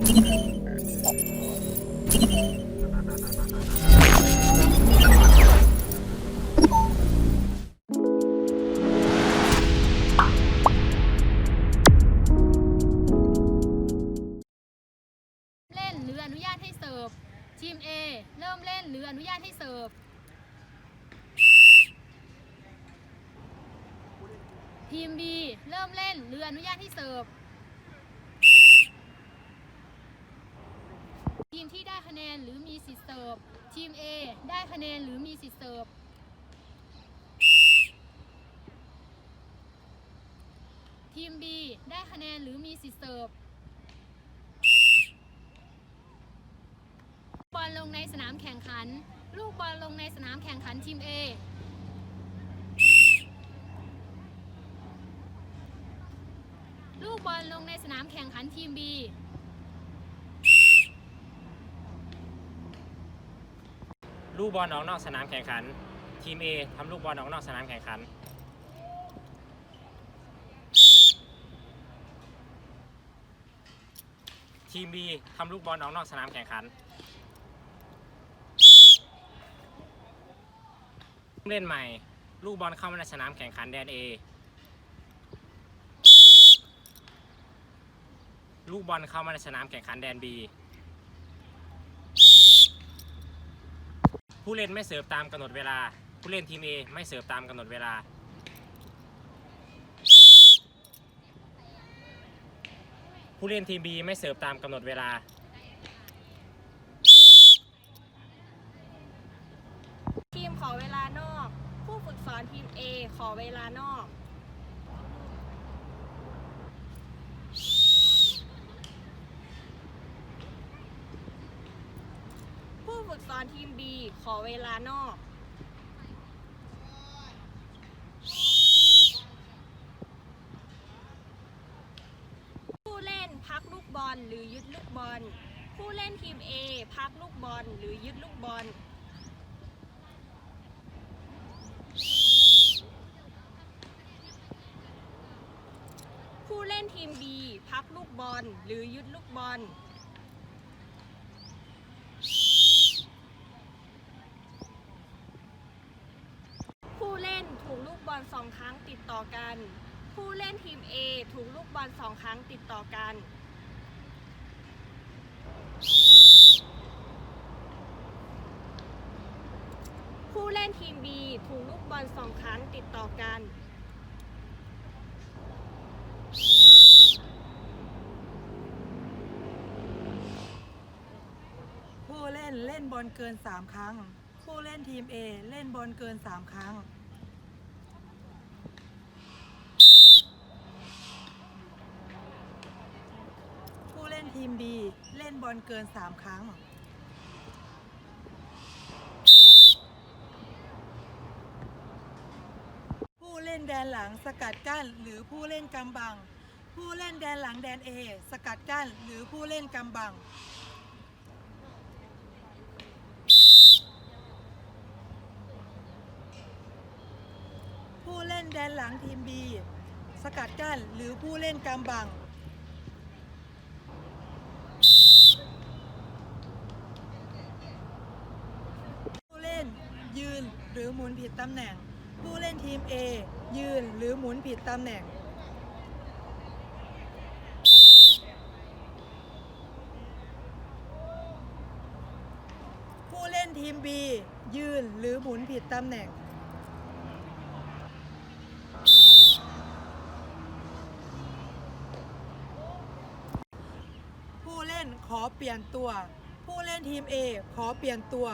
เล่นหรืออนุญาตให้เสิร์ฟทีม A เริ่มเล่นหรืออนุญาตให้เสิร์ฟทีม B เริ่มเล่นหรืออนุญาตให้เสิร์ฟทีมที่ได้คะแนนหรือมีสิทธิ์เสิร์ฟทีม A ได้คะแนนหรือมีสิทธิ์เสิร์ฟทีม B ได้คะแนนหรือมีสิทธิ์เสิร์ฟบอลลงในสนามแข่งขันลูกบอลลงในสนามแข่งขันทีม A ลูกบอลลงในสนามแข่งขันทีม B ลูกบอลออกนอกสนามแข่งขันทีม A ทำลูกบอลออกนอกสนามแข่งขันทีม B ทำลูกบอลออกนอกสนามแข่งขันเล่นใหม่ลูกบอลเข้ามาในสนามแข่งขันแดน A ลูกบอลเข้ามาในสนามแข่งขันแดน B ผู้เล่นไม่เสิร์ฟตามกำหนดเวลาผู้เล่นทีม A ไม่เสิร์ฟตามกำหนดเวลาผู้เล่นทีม B ไม่เสิร์ฟตามกำหนดเวลาทีมขอเวลานอกผู้ฝึกสอนทีม A ขอเวลานอกผู้ฝึกสอนทีม B ขอเวลานอกผู้เล่นพักลูกบอลหรือยึดลูกบอลผู้เล่นทีม A พักลูกบอลหรือยึดลูกบอลผู้เล่นทีม B พักลูกบอลหรือยึดลูกบอลผู้เล่นถูกลูกบอล2 ครั้งติดต่อกันผู้เล่นทีม A ถูกลูกบอล2 ครั้งติดต่อกันผู้เล่นทีม B ถูกลูกบอล2 ครั้งติดต่อกันผู้เล่นเล่นบอลเกิน3 ครั้งผู้เล่นทีม A เล่นบอลเกิน3 ครั้งผู้เล่นทีม B เล่นบอลเกิน3 ครั้งผู้เล่นแดนหลังสกัดกั้นหรือผู้เล่นกำบังผู้เล่นแดนหลังแดน A สกัดกั้นหรือผู้เล่นกำบังผู้เล่นแดนหลังทีม B สกัดกั้นหรือผู้เล่นกำบังผู้เล่นยืนหรือหมุนผิดตำแหน่งผู้เล่นทีม A ยืนหรือหมุนผิดตำแหน่งผู้เล่นทีม B ยืนหรือหมุนผิดตำแหน่งผู้เล่นขอเปลี่ยนตัวผู้เล่นทีม A ขอเปลี่ยนตัว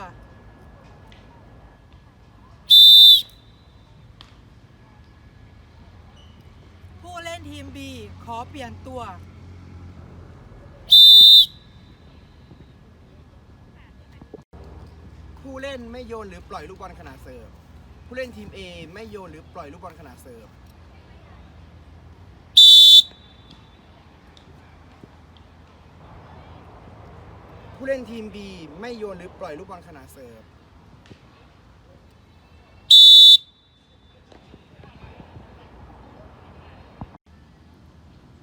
ผู้เล่นทีม B ขอเปลี่ยนตัวผู้เล่นไม่โยนหรือปล่อยลูกบอลขณะเสิร์ฟผู้เล่นทีม A ไม่โยนหรือปล่อยลูกบอลขณะเสิร์ฟผู้เล่นทีม B ไม่โยนหรือปล่อยลูกบอลขณะเสิร์ฟ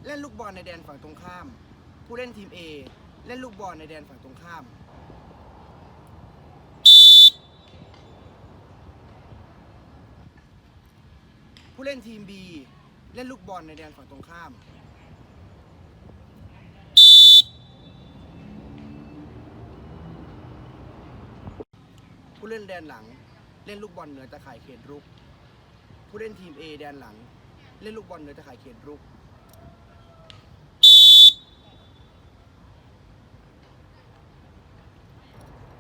เล่นลูกบอลในแดนฝั่งตรงข้ามผู้เล่นทีม A เล่นลูกบอลในแดนฝั่งตรงข้าม ผู้เล่นทีม B เล่นลูกบอลในแดนฝั่งตรงข้าม ผู้เล่นแดนหลังเล่นลูกบอลเหนือตะข่ายเขตรุก ผู้เล่นทีม A แดนหลังเล่นลูกบอลเหนือตะข่ายเขตรุก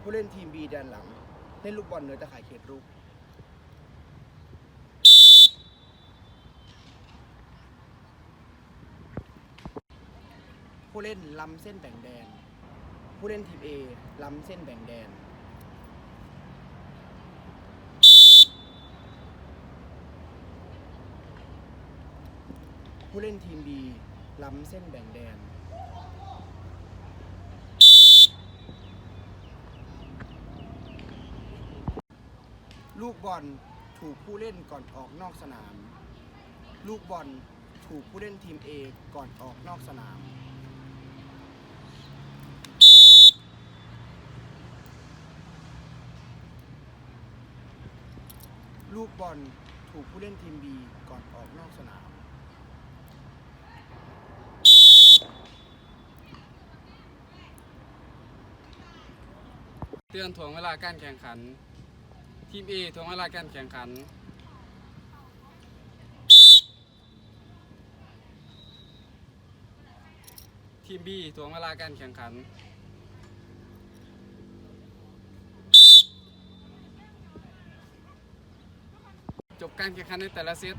ผู้เล่นทีม B แดนหลังเล่นลูกบอลเหนือตะข่ายเขตรุก ผู้เล่นล้ำเส้นแบ่งแดน ผู้เล่นทีม A ล้ำเส้นแบ่งแดน ผู้เล่นทีม B ล้ำเส้นแบ่งแดน ลูกบอลถูกผู้เล่นก่อนออกนอกสนาม ลูกบอลถูกผู้เล่นทีม A ก่อนออกนอกสนาม ลูกบอลถูกผู้เล่นทีม B ก่อนออกนอกสนาม เตือนถ่วงเวลาการแข่งขัน ทีม A ถ่วงเวลาการแข่งขัน ทีม B ถ่วงเวลาการแข่งขัน จบการแข่งขันในแต่ละเซต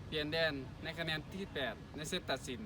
เปลี่ยนแดนในคะแนนที่ 8 ในเซตตัดสิน